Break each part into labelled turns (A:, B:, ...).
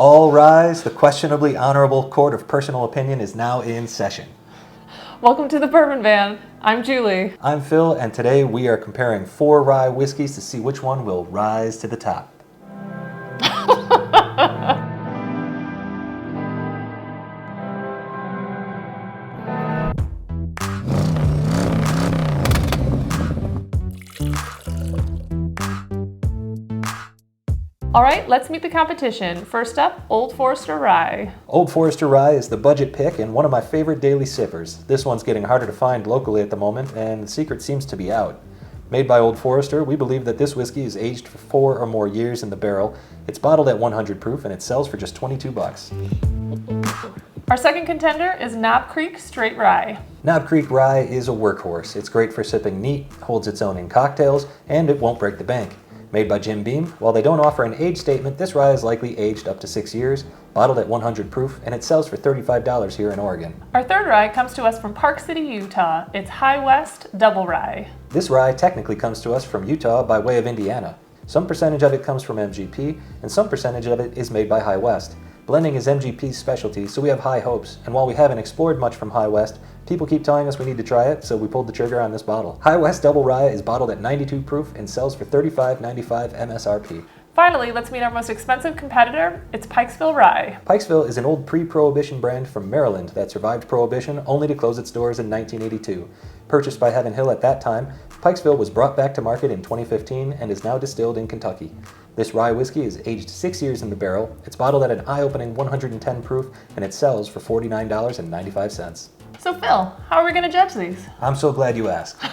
A: All rise. The questionably honorable court of personal opinion is now in session.
B: Welcome to the Bourbon Van. I'm Julie.
A: I'm Phil, and today we are comparing 4 rye whiskeys to see which one will rise to the top.
B: All right, let's meet the competition. First up, Old Forester Rye.
A: Old Forester Rye is the budget pick and one of my favorite daily sippers. This one's getting harder to find locally at the moment, and the secret seems to be out. Made by Old Forester, we believe that this whiskey is aged for 4 or more years in the barrel. It's bottled at 100 proof and it sells for just $22.
B: Our second contender is Creek Straight Rye.
A: Creek Rye is a workhorse. It's great for sipping neat, holds its own in cocktails, and it won't break the bank. Made by Jim Beam, while they don't offer an age statement, this rye is likely aged up to 6 years, bottled at 100 proof, and it sells for $35 here in Oregon.
B: Our third rye comes to us from Park City, Utah. It's West Double Rye.
A: This rye technically comes to us from Utah by way of Indiana. Some percentage of it comes from MGP, and some percentage of it is made by High West. Blending is MGP's specialty, so we have high hopes, and while we haven't explored much from High West, people keep telling us we need to try it, so we pulled the trigger on this bottle. West Double Rye is bottled at 92 proof and sells for $35.95 MSRP.
B: Finally, let's meet our most expensive competitor. It's Pikesville Rye.
A: Pikesville is an old pre-Prohibition brand from Maryland that survived Prohibition only to close its doors in 1982. Purchased by Heaven Hill at that time, Pikesville was brought back to market in 2015 and is now distilled in Kentucky. This rye whiskey is aged 6 years in the barrel, it's bottled at an eye-opening 110 proof, and it sells for $49.95.
B: So Phil, how are we going to judge these?
A: I'm so glad you asked.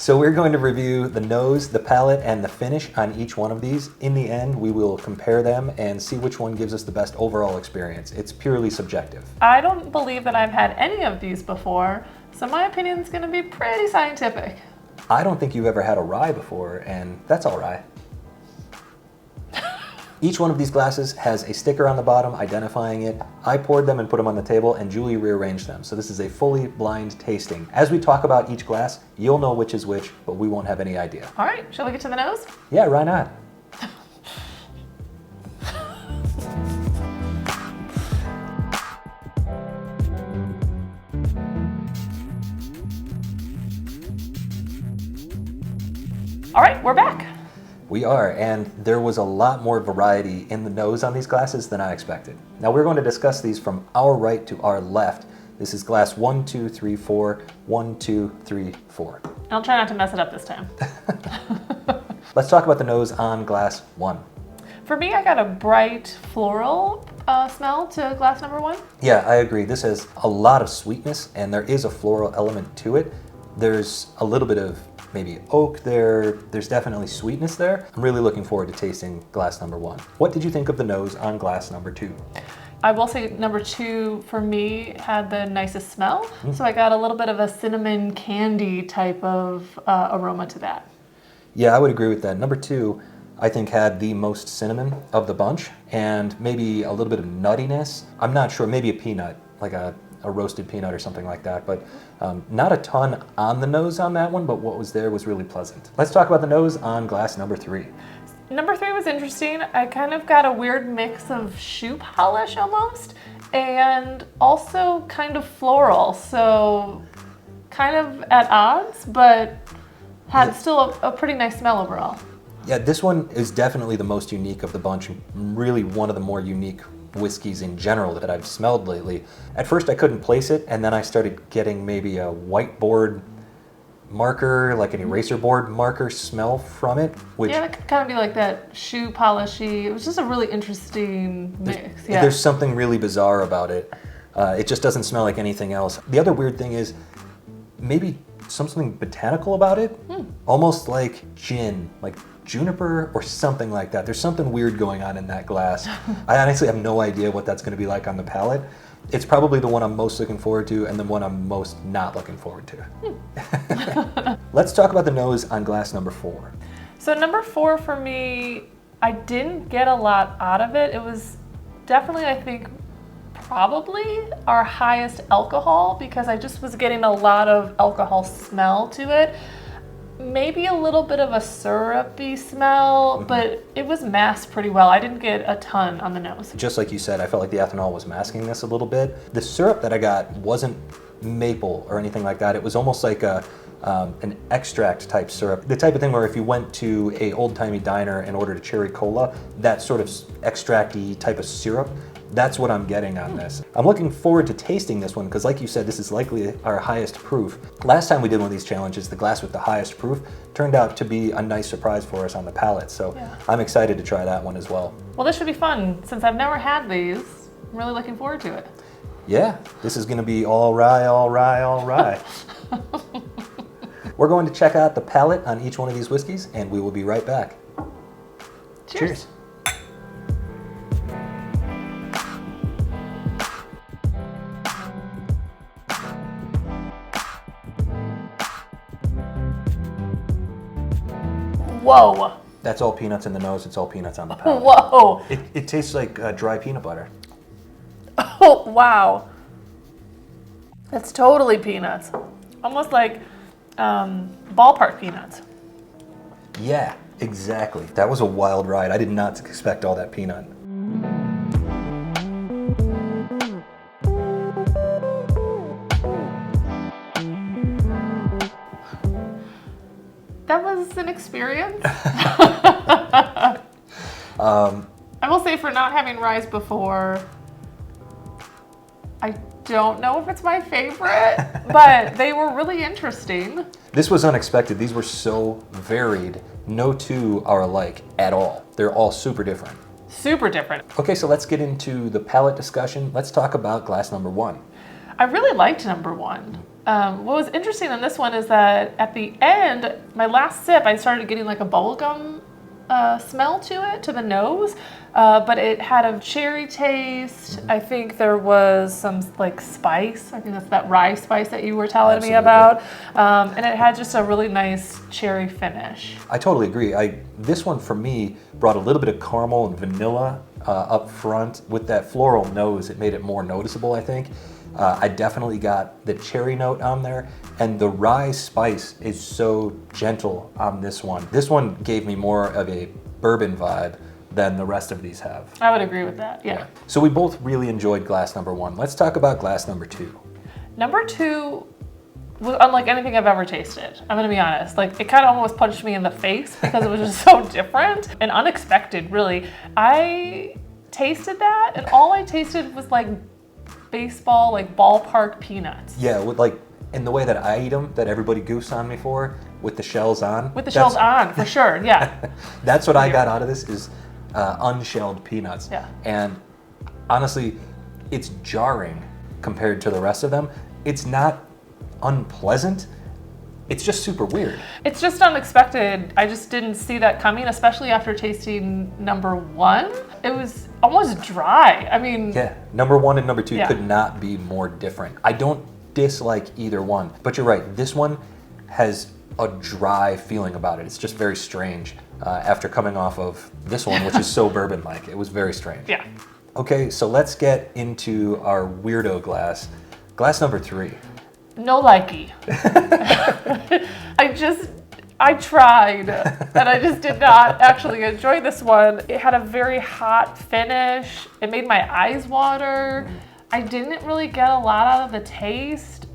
A: So we're going to review the nose, the palate, and the finish on each one of these. In the end, we will compare them and see which one gives us the best overall experience. It's purely subjective.
B: I don't believe that I've had any of these before, so my opinion is going to be pretty scientific.
A: I don't think you've ever had a rye before, and that's all right. Each one of these glasses has a sticker on the bottom identifying it. I poured them and put them on the table, and Julie rearranged them. So this is a fully blind tasting. As we talk about each glass, you'll know which is which, but we won't have any idea.
B: All right, shall we get to the nose?
A: Yeah, why not?
B: All right, we're back.
A: We are, and there was a lot more variety in the nose on these glasses than I expected. Now we're going to discuss these from our right to our left. This is glass 1, 2, 3, 4, 1, 2, 3, 4.
B: I'll try not to mess it up this time.
A: Let's talk about the nose on glass 1.
B: For me, I got a bright floral smell to glass number 1.
A: Yeah, I agree. This has a lot of sweetness, and there is a floral element to it. There's a little bit of maybe oak there. There's definitely sweetness there. I'm really looking forward to tasting glass number 1. What did you think of the nose on glass number 2?
B: I will say number 2 for me had the nicest smell. So I got a little bit of a cinnamon candy type of aroma to that.
A: Yeah, I would agree with that. Number 2, I think, had the most cinnamon of the bunch and maybe a little bit of nuttiness. I'm not sure, maybe a peanut, like a roasted peanut or something like that, but not a ton on the nose on that one, but what was there was really pleasant. Let's talk about the nose on glass number 3.
B: Number 3 was interesting. I kind of got a weird mix of shoe polish almost, and also kind of floral, so kind of at odds, but had still a pretty nice smell overall.
A: Yeah, this one is definitely the most unique of the bunch, really one of the more unique whiskeys in general that I've smelled lately. At first I couldn't place it, and then I started getting maybe a whiteboard marker, like an eraser board marker smell from it. Which,
B: yeah, that could kind of be like that shoe polishy. It was just a really interesting mix. Yeah.
A: There's something really bizarre about it. It just doesn't smell like anything else. The other weird thing is maybe something botanical about it, almost like gin, like juniper or something like that. There's something weird going on in that glass. I honestly have no idea what that's going to be like on the palate. It's probably the one I'm most looking forward to and the one I'm most not looking forward to. Let's talk about the nose on glass number 4.
B: So number 4 for me, I didn't get a lot out of it. It was definitely, I think, probably our highest alcohol because I just was getting a lot of alcohol smell to it. maybe a little bit of a syrupy smell, but it was masked pretty well. I didn't get a ton on the nose.
A: Just like you said, I felt like the ethanol was masking this a little bit. The syrup that I got wasn't maple or anything like that. It was almost like an extract type syrup. The type of thing where if you went to a old-timey diner and ordered a cherry cola, that sort of extracty type of syrup, that's what I'm getting on this. I'm looking forward to tasting this one because like you said, this is likely our highest proof. Last time we did one of these challenges, the glass with the highest proof turned out to be a nice surprise for us on the palate. So I'm excited to try that one as well.
B: Well, this should be fun. Since I've never had these, I'm really looking forward to it.
A: Yeah, this is gonna be all rye, all rye, all rye. We're going to check out the palate on each one of these whiskeys and we will be right back.
B: Cheers. Whoa.
A: That's all peanuts in the nose, it's all peanuts on the palate.
B: Whoa.
A: It tastes like dry peanut butter.
B: Oh, wow. It's totally peanuts. Almost like ballpark peanuts.
A: Yeah, exactly. That was a wild ride. I did not expect all that peanut.
B: That was an experience. I will say, for not having ryes before, I don't know if it's my favorite, but they were really interesting.
A: This was unexpected. These were so varied. No two are alike at all. They're all super different.
B: Super different.
A: Okay, so let's get into the palate discussion. Let's talk about glass number one.
B: I really liked number one. What was interesting on this one is that at the end, my last sip, I started getting like a bubblegum smell to it, to the nose, but it had a cherry taste. I think there was some like spice. I think that's that rye spice that you were telling me about. And it had just a really nice cherry finish.
A: I totally agree. This one for me brought a little bit of caramel and vanilla up front. With that floral nose, it made it more noticeable, I think. I definitely got the cherry note on there, and the rye spice is so gentle on this one. This one gave me more of a bourbon vibe than the rest of these have.
B: I would agree with that, yeah.
A: So we both really enjoyed glass number one. Let's talk about glass number two.
B: Number two was unlike anything I've ever tasted. I'm gonna be honest. Like, it kind of almost punched me in the face because it was just so different and unexpected, really. I tasted that, and all I tasted was like baseball, like ballpark peanuts.
A: Yeah, with like, in the way that I eat them, that everybody goofs on me for, with the shells on.
B: With the shells on, for sure, yeah.
A: That's what I got out of this, is unshelled peanuts.
B: Yeah.
A: And honestly, it's jarring compared to the rest of them. It's not unpleasant. It's just super weird.
B: It's just unexpected. I just didn't see that coming, especially after tasting number one. It was almost dry. I mean...
A: Yeah, number one and number two could not be more different. I don't dislike either one, but you're right. This one has a dry feeling about it. It's just very strange after coming off of this one, which is so bourbon-like. It was very strange.
B: Yeah.
A: Okay, so let's get into our weirdo glass. Glass number three.
B: No likey. I tried, and I just did not actually enjoy this one. It had a very hot finish. It made my eyes water. I didn't really get a lot out of the taste.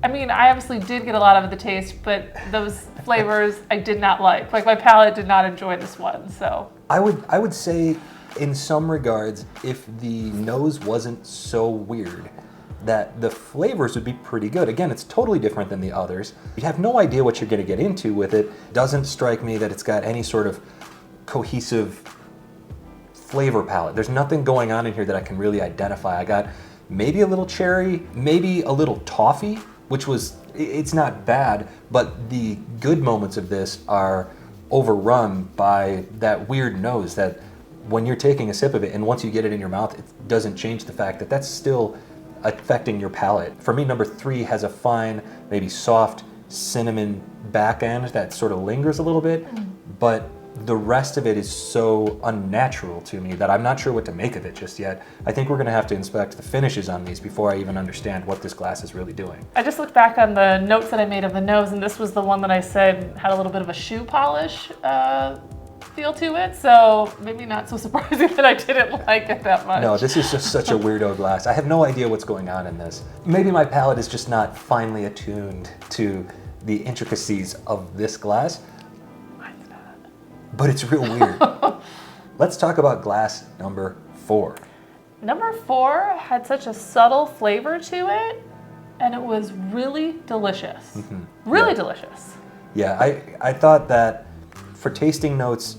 B: I mean, I obviously did get a lot out of the taste, but those flavors I did not like. Like, my palate did not enjoy this one, so.
A: I would say, in some regards, if the nose wasn't so weird, that the flavors would be pretty good. Again, it's totally different than the others. You have no idea what you're gonna get into with it. Doesn't strike me that it's got any sort of cohesive flavor palette. There's nothing going on in here that I can really identify. I got maybe a little cherry, maybe a little toffee, which was, it's not bad, but the good moments of this are overrun by that weird nose that when you're taking a sip of it and once you get it in your mouth, it doesn't change the fact that that's still affecting your palate. For me, number three has a fine, maybe soft cinnamon back end that sort of lingers a little bit, but the rest of it is so unnatural to me that I'm not sure what to make of it just yet. I think we're gonna have to inspect the finishes on these before I even understand what this glass is really doing.
B: I just looked back on the notes that I made of the nose, and this was the one that I said had a little bit of a shoe polish feel to it, so maybe not so surprising that I didn't like it that much.
A: No, this is just such a weirdo glass. I have no idea what's going on in this. Maybe my palate is just not finely attuned to the intricacies of this glass.
B: Mine's not.
A: But it's real weird. Let's talk about glass number 4.
B: Number 4 had such a subtle flavor to it, and it was really delicious. Really delicious.
A: Yeah, I thought that for tasting notes,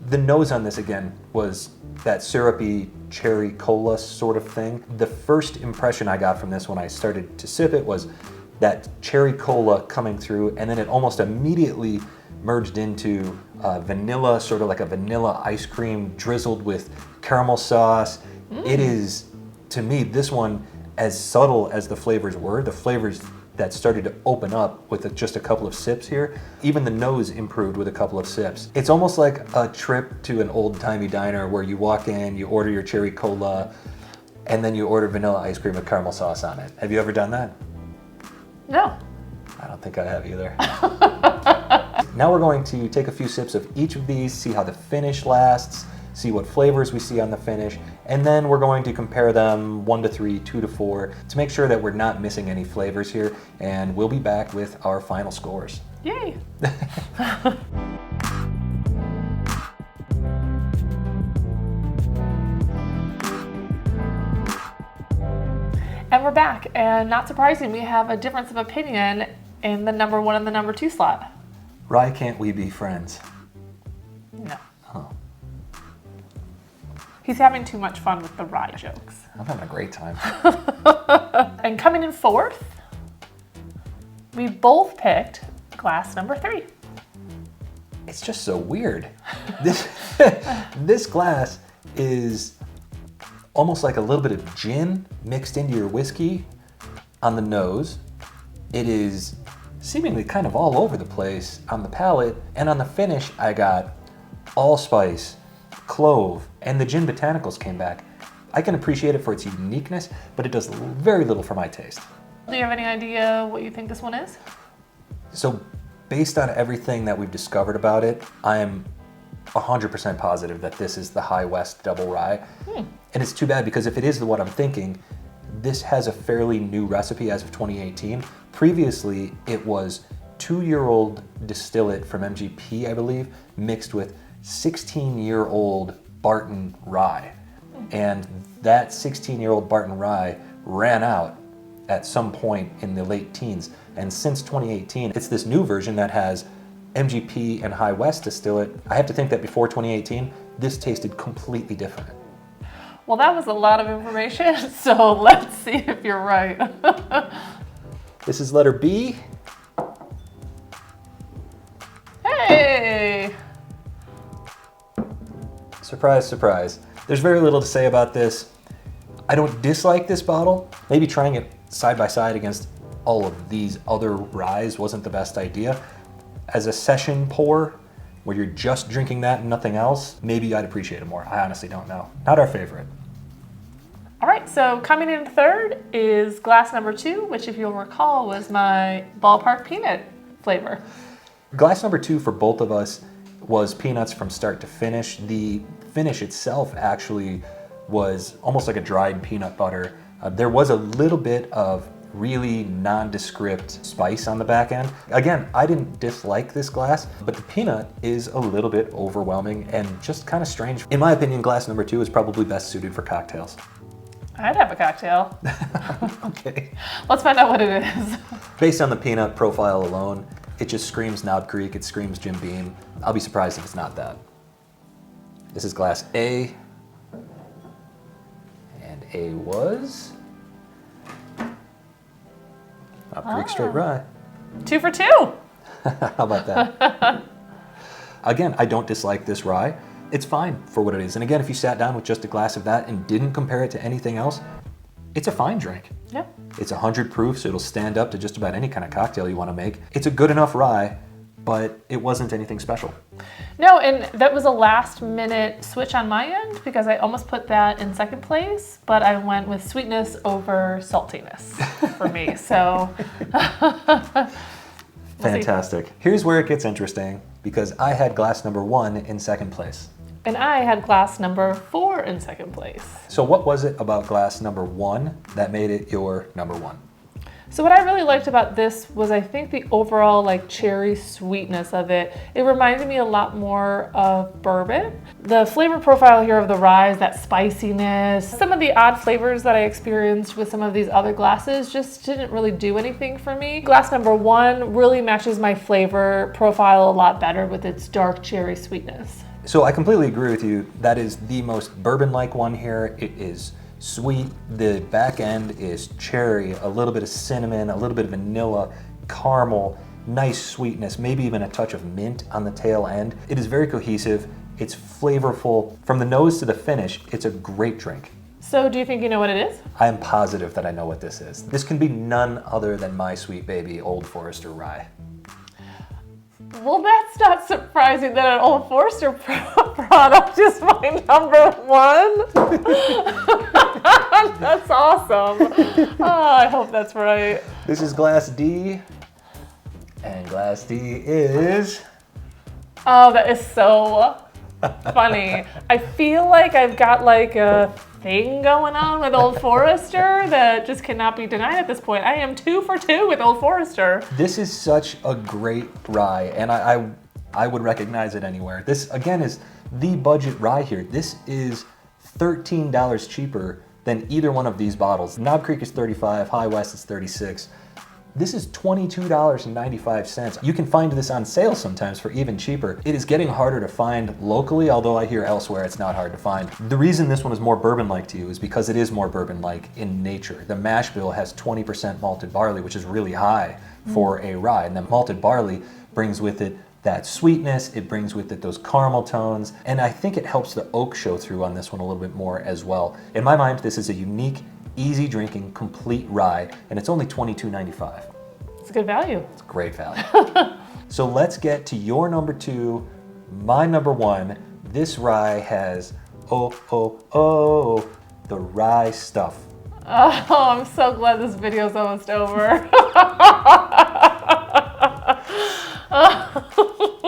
A: the nose on this again was that syrupy cherry cola sort of thing. The first impression I got from this when I started to sip it was that cherry cola coming through, and then it almost immediately merged into vanilla, sort of like a vanilla ice cream drizzled with caramel sauce. It is, to me, this one, as subtle as the flavors were, the flavors that started to open up with just a couple of sips here. Even the nose improved with a couple of sips. It's almost like a trip to an old-timey diner where you walk in, you order your cherry cola, and then you order vanilla ice cream with caramel sauce on it. Have you ever done that?
B: No.
A: I don't think I have either. Now we're going to take a few sips of each of these, see how the finish lasts, see what flavors we see on the finish, and then we're going to compare them 1 to 3, 2 to 4 to make sure that we're not missing any flavors here, and we'll be back with our final scores.
B: Yay. And we're back, and not surprising, we have a difference of opinion in the number 1 and the number 2 slot.
A: Rye, can't we be friends?
B: No.
A: Oh,
B: He's having too much fun with the rye jokes.
A: I'm having a great time.
B: And coming in 4th, we both picked glass number 3.
A: It's just so weird. This glass is almost like a little bit of gin mixed into your whiskey on the nose. It is seemingly kind of all over the place on the palate, and on the finish I got allspice, clove, and the gin botanicals came back. I can appreciate it for its uniqueness, but it does very little for my taste.
B: Do you have any idea what you think this one is?
A: So based on everything that we've discovered about it, I'm 100% positive that this is the West Double Rye. And it's too bad because if it is what I'm thinking, this has a fairly new recipe as of 2018. Previously, it was 2-year-old distillate from MGP, I believe, mixed with 16-year-old Barton Rye. And that 16-year-old Barton Rye ran out at some point in the late teens. And since 2018, it's this new version that has MGP and West distillate. I have to think that before 2018, this tasted completely different.
B: Well, that was a lot of information, so let's see if you're right.
A: This is letter B.
B: Hey!
A: Surprise, surprise. There's very little to say about this. I don't dislike this bottle. Maybe trying it side by side against all of these other ryes wasn't the best idea. As a session pour, where you're just drinking that and nothing else, maybe I'd appreciate it more. I honestly don't know. Not our favorite.
B: All right, so coming in 3rd is glass number 2, which if you'll recall was my ballpark peanut flavor.
A: Glass number 2 for both of us was peanuts from start to finish. The finish itself actually was almost like a dried peanut butter. There was a little bit of really nondescript spice on the back end. Again, I didn't dislike this glass, but the peanut is a little bit overwhelming and just kind of strange. In my opinion, glass number 2 is probably best suited for cocktails.
B: I'd have a cocktail.
A: Okay.
B: Let's find out what it is.
A: Based on the peanut profile alone, it just screams Knob Creek, it screams Jim Beam. I'll be surprised if it's not that. This is glass A, and A was Creek Straight Rye.
B: 2 for 2.
A: How about that? Again, I don't dislike this rye. It's fine for what it is. And again, if you sat down with just a glass of that and didn't compare it to anything else, it's a fine drink.
B: Yep.
A: It's 100 proof, so it'll stand up to just about any kind of cocktail you want to make. It's a good enough rye, but it wasn't anything special.
B: No, and that was a last minute switch on my end because I almost put that in second place, but I went with sweetness over saltiness for me. So
A: Fantastic. Here's where it gets interesting because I had glass number 1 in second place.
B: And I had glass number 4 in second place.
A: So what was it about glass number 1 that made it your number 1?
B: So what I really liked about this was I think the overall like cherry sweetness of it. It reminded me a lot more of bourbon. The flavor profile here of the rye is that spiciness. Some of the odd flavors that I experienced with some of these other glasses just didn't really do anything for me. Glass number 1 really matches my flavor profile a lot better with its dark cherry sweetness.
A: So I completely agree with you. That is the most bourbon-like one here. It is sweet. The back end is cherry, a little bit of cinnamon, a little bit of vanilla, caramel, nice sweetness, maybe even a touch of mint on the tail end. It is very cohesive. It's flavorful. From the nose to the finish, it's a great drink.
B: So do you think you know what it is?
A: I am positive that I know what this is. This can be none other than my sweet baby, Old Forester Rye.
B: Well, that's not surprising that an Old Forester product is my number 1. That's awesome. Oh, I hope that's right.
A: This is Glass D, and Glass D is...
B: Oh, that is so funny. I feel like I've got like a thing going on with Old Forester that just cannot be denied at this point. I am 2 for 2 with Old Forester.
A: This is such a great rye, and I would recognize it anywhere. This, again, is the budget rye here. This is $13 cheaper than either one of these bottles. Knob Creek is $35, High West is $36. This is $22.95. You can find this on sale sometimes for even cheaper. It is getting harder to find locally, although I hear elsewhere it's not hard to find. The reason this one is more bourbon-like to you is because it is more bourbon-like in nature. The mash bill has 20% malted barley, which is really high for a rye, and the malted barley brings with it that sweetness, it brings with it those caramel tones, and I think it helps the oak show through on this one a little bit more as well. In my mind, this is a unique, easy drinking, complete rye, and it's only $22.95.
B: It's a good value.
A: It's great value. So let's get to your number 2, my number 1. This rye has, the rye stuff.
B: Oh, I'm so glad this video's almost over.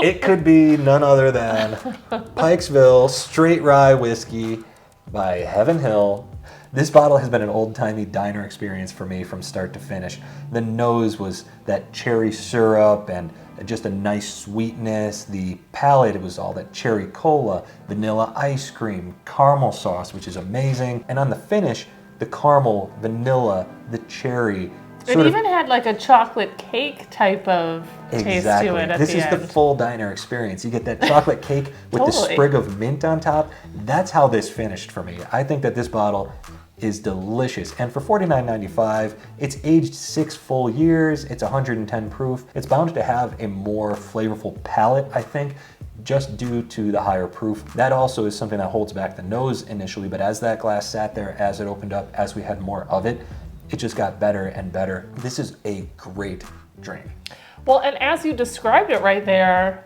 A: It could be none other than Pikesville Straight Rye Whiskey by Heaven Hill. This bottle has been an old-timey diner experience for me from start to finish. The nose was that cherry syrup and just a nice sweetness. The palate, it was all that cherry cola, vanilla ice cream, caramel sauce, which is amazing. And on the finish, the caramel, vanilla, the cherry.
B: It even had like a chocolate cake type of taste to it at
A: This
B: the
A: is
B: end.
A: the full diner experience. You get that chocolate cake with the sprig of mint on top. That's how this finished for me. I think that this bottle is delicious. And for $49.95, it's aged 6 full years. It's 110 proof. It's bound to have a more flavorful palate, I think, just due to the higher proof. That also is something that holds back the nose initially, but as that glass sat there, as it opened up, as we had more of it, it just got better and better. This is a great drink.
B: Well, and as you described it right there,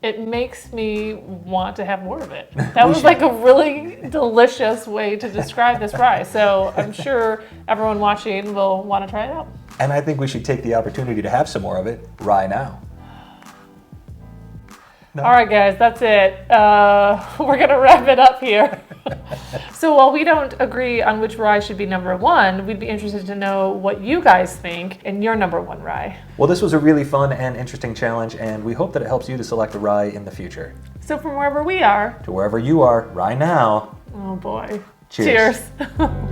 B: it makes me want to have more of it. That was like a really delicious way to describe this rye. So I'm sure everyone watching will want to try it out.
A: And I think we should take the opportunity to have some more of it right now. No?
B: All right, guys, that's it. We're gonna wrap it up here. So while we don't agree on which rye should be number 1, we'd be interested to know what you guys think in your number 1 rye.
A: Well, this was a really fun and interesting challenge, and we hope that it helps you to select a rye in the future.
B: So from wherever we are
A: To wherever you are, right now.
B: Oh boy.
A: Cheers.
B: Cheers.